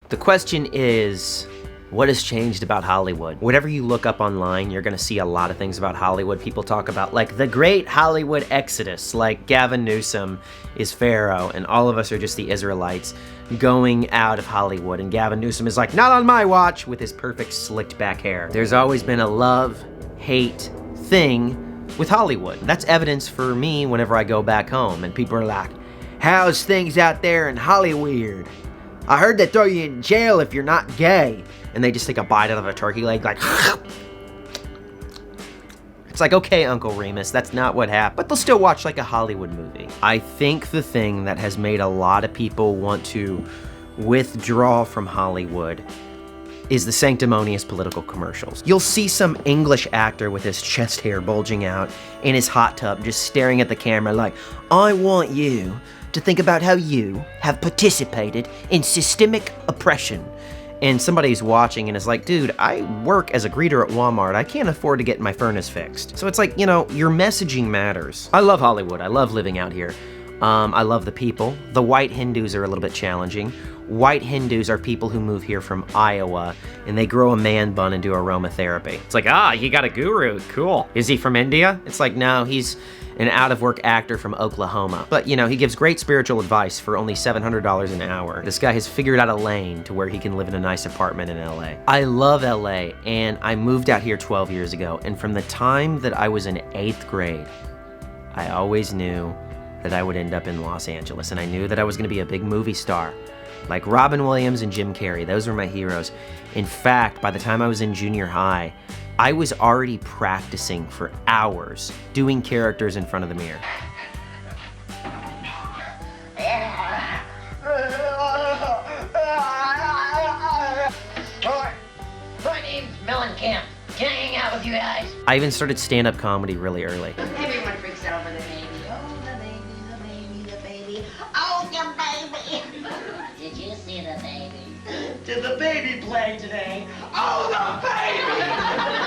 The question is, what has changed about Hollywood? Whatever you look up online, you're gonna see a lot of things about Hollywood. People talk about like the great Hollywood exodus, like Gavin Newsom is Pharaoh and all of us are just the Israelites going out of Hollywood. And Gavin Newsom is like, not on my watch, with his perfect slicked back hair. There's always been a love-hate thing with Hollywood. That's evidence for me whenever I go back home and people are like, how's things out there in Hollywood? I heard they throw you in jail if you're not gay. And they just take a bite out of a turkey leg, like, it's like, okay, Uncle Remus, that's not what happened. But they'll still watch like a Hollywood movie. I think the thing that has made a lot of people want to withdraw from Hollywood is the sanctimonious political commercials. You'll see some English actor with his chest hair bulging out in his hot tub, just staring at the camera like, I want you to think about how you have participated in systemic oppression. And somebody's watching and is like, dude, I work as a greeter at Walmart. I can't afford to get my furnace fixed. So it's like, you know, your messaging matters. I love Hollywood. I love living out here. I love the people. The white Hindus are a little bit challenging. White Hindus are people who move here from Iowa and they grow a man bun and do aromatherapy. It's like, you got a guru, cool. Is he from India? It's like, no, he's an out-of-work actor from Oklahoma. But, you know, he gives great spiritual advice for only $700 an hour. This guy has figured out a lane to where he can live in a nice apartment in LA. I love LA, and I moved out here 12 years ago, and from the time that I was in 8th grade, I always knew that I would end up in Los Angeles, and I knew that I was gonna be a big movie star. Like Robin Williams and Jim Carrey, those were my heroes. In fact, by the time I was in junior high, I was already practicing for hours, doing characters in front of the mirror. My name's Mellencamp. Can I hang out with you guys? I even started stand-up comedy really early. Everyone freaks out over the baby. Oh, the baby, the baby, the baby. Oh, the baby. Did you see the baby? Did the baby play today? Oh, the baby!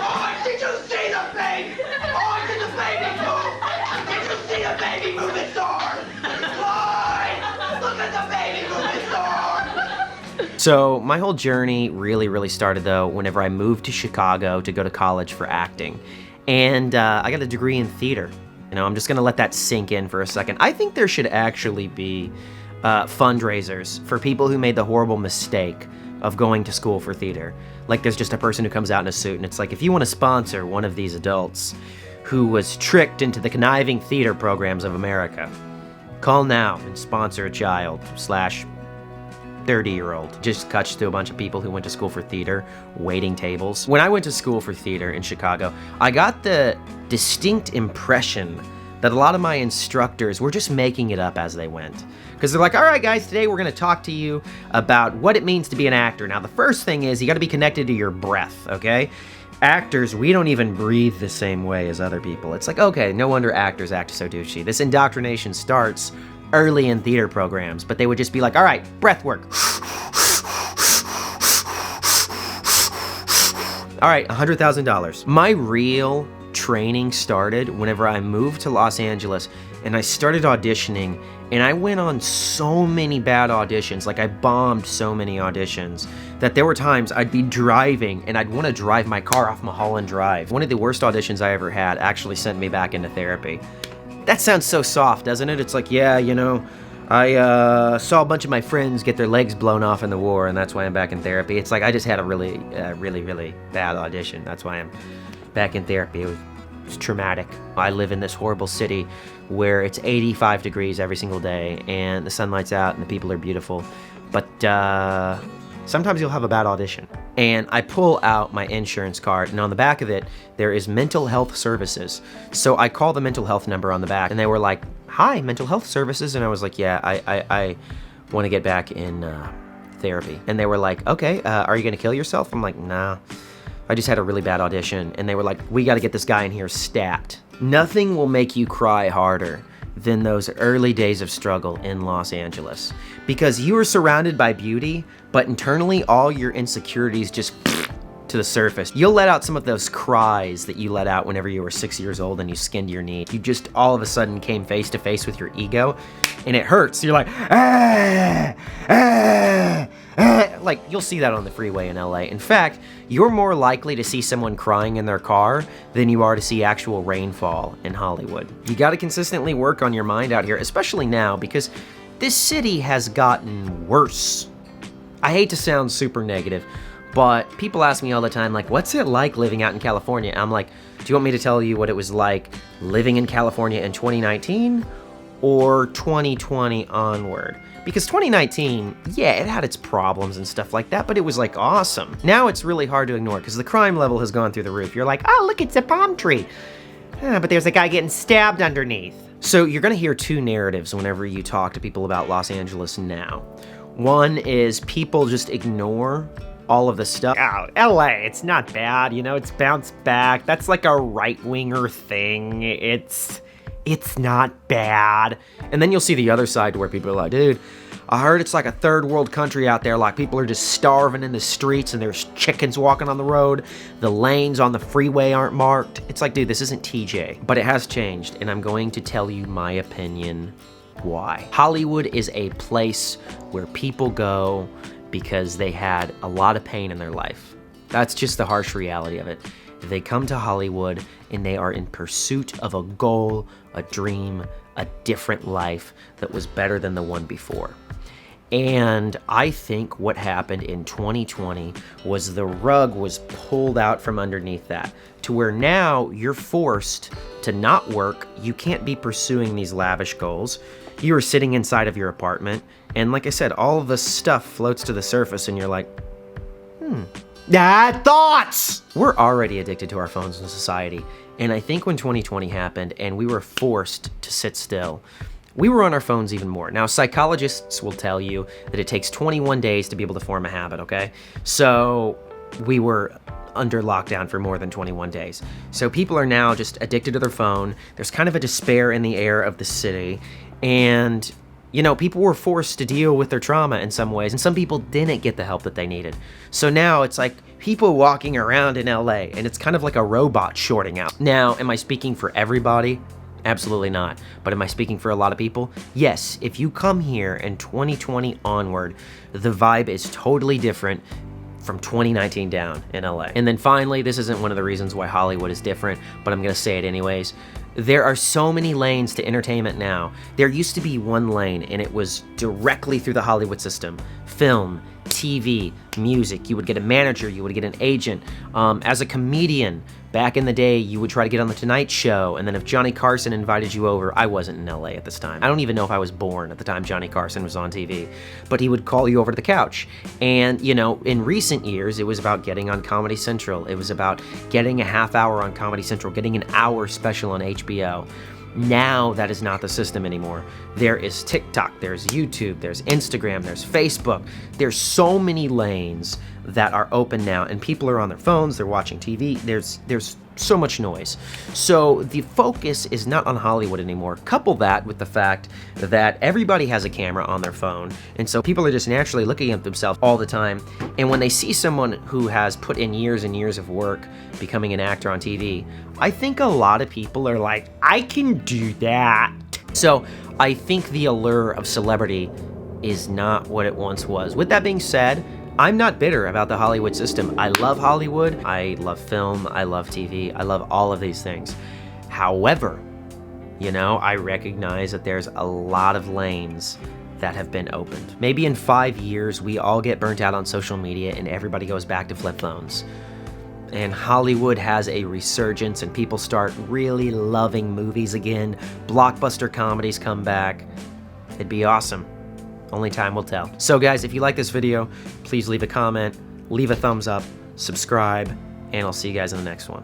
Oh, did you see the baby? Oh, did the baby move? Did you see the baby move its arm? Lloyd, look at the baby move its arm! So my whole journey really started though whenever I moved to Chicago to go to college for acting. And I got a degree in theater. You know, I'm just gonna let that sink in for a second. I think there should actually be fundraisers for people who made the horrible mistake of going to school for theater. Like there's just a person who comes out in a suit and it's like, if you want to sponsor one of these adults who was tricked into the conniving theater programs of America, call now and sponsor a child / 30-year-old. Just cuts to a bunch of people who went to school for theater, waiting tables. When I went to school for theater in Chicago, I got the distinct impression that a lot of my instructors were just making it up as they went. Because they're like, all right, guys, today we're going to talk to you about what it means to be an actor. Now, the first thing is you got to be connected to your breath, okay? Actors, we don't even breathe the same way as other people. It's like, okay, no wonder actors act so douchey. This indoctrination starts early in theater programs, but they would just be like, all right, breath work. All right, $100,000. My real training started whenever I moved to Los Angeles and I started auditioning, and I went on so many bad auditions, like I bombed so many auditions, that there were times I'd be driving and I'd want to drive my car off Mulholland Drive. One of the worst auditions I ever had actually sent me back into therapy. That sounds so soft, doesn't it? It's like, yeah, you know, I saw a bunch of my friends get their legs blown off in the war, and that's why I'm back in therapy. It's like I just had a really bad audition. That's why I'm back in therapy. It was traumatic. I live in this horrible city where it's 85 degrees every single day, and the sunlight's out, and the people are beautiful. But sometimes you'll have a bad audition. And I pull out my insurance card, and on the back of it, there is mental health services. So I call the mental health number on the back, and they were like, hi, mental health services. And I was like, yeah, I want to get back in therapy. And they were like, okay, are you going to kill yourself? I'm like, nah, I just had a really bad audition. And they were like, we got to get this guy in here stat. Nothing will make you cry harder than those early days of struggle in Los Angeles. Because you are surrounded by beauty, but internally all your insecurities just to the surface. You'll let out some of those cries that you let out whenever you were 6 years old and you skinned your knee. You just all of a sudden came face to face with your ego, and it hurts. You're like, ah, ah, ah. like, you'll see that on the freeway in LA. In fact, you're more likely to see someone crying in their car than you are to see actual rainfall in Hollywood. You gotta consistently work on your mind out here, especially now, because this city has gotten worse. I hate to sound super negative, but people ask me all the time, like, what's it like living out in California? I'm like, do you want me to tell you what it was like living in California in 2019 or 2020 onward? Because 2019, yeah, it had its problems and stuff like that, but it was like awesome. Now it's really hard to ignore because the crime level has gone through the roof. You're like, oh, look, it's a palm tree. But there's a guy getting stabbed underneath. So you're gonna hear two narratives whenever you talk to people about Los Angeles now. One is people just ignore all of the stuff. Oh, LA, it's not bad, you know, it's bounced back. That's like a right-winger thing. It's not bad. And then you'll see the other side where people are like, dude, I heard it's like a third world country out there. Like, people are just starving in the streets and there's chickens walking on the road. The lanes on the freeway aren't marked. It's like, dude, this isn't TJ. But it has changed, and I'm going to tell you my opinion why. Hollywood is a place where people go because they had a lot of pain in their life. That's just the harsh reality of it. They come to Hollywood and they are in pursuit of a goal, a dream, a different life that was better than the one before. And I think what happened in 2020 was the rug was pulled out from underneath that, to where now you're forced to not work. You can't be pursuing these lavish goals. You are sitting inside of your apartment, and like I said, all of the stuff floats to the surface, and you're like, thoughts! We're already addicted to our phones in society, and I think when 2020 happened and we were forced to sit still, we were on our phones even more. Now, psychologists will tell you that it takes 21 days to be able to form a habit, okay? So we were under lockdown for more than 21 days. So people are now just addicted to their phone. There's kind of a despair in the air of the city, and you know, people were forced to deal with their trauma in some ways, and some people didn't get the help that they needed. So now it's like people walking around in LA, and it's kind of like a robot shorting out. Now, am I speaking for everybody? Absolutely not. But am I speaking for a lot of people? Yes. If you come here in 2020 onward, the vibe is totally different from 2019 down in LA. And then finally, this isn't one of the reasons why Hollywood is different, but I'm gonna say it anyways. There are so many lanes to entertainment now. There used to be one lane, and it was directly through the Hollywood system. Film, TV, music. You would get a manager, you would get an agent. As a comedian, back in the day, you would try to get on The Tonight Show, and then if Johnny Carson invited you over, I wasn't in LA at this time. I don't even know if I was born at the time Johnny Carson was on TV, but he would call you over to the couch. And, you know, in recent years, it was about getting on Comedy Central. It was about getting a half hour on Comedy Central, getting an hour special on HBO. Now that is not the system anymore. There is TikTok, there's YouTube, there's Instagram, there's Facebook. There's so many lanes that are open now, and people are on their phones, they're watching TV, there's so much noise. So the focus is not on Hollywood anymore. Couple that with the fact that everybody has a camera on their phone, and so people are just naturally looking at themselves all the time. And when they see someone who has put in years and years of work becoming an actor on TV, I think a lot of people are like, I can do that. So I think the allure of celebrity is not what it once was. With that being said, I'm not bitter about the Hollywood system. I love Hollywood, I love film, I love TV, I love all of these things. However, you know, I recognize that there's a lot of lanes that have been opened. Maybe in 5 years, we all get burnt out on social media and everybody goes back to flip phones. And Hollywood has a resurgence and people start really loving movies again. Blockbuster comedies come back. It'd be awesome. Only time will tell. So guys, if you like this video, please leave a comment, leave a thumbs up, subscribe, and I'll see you guys in the next one.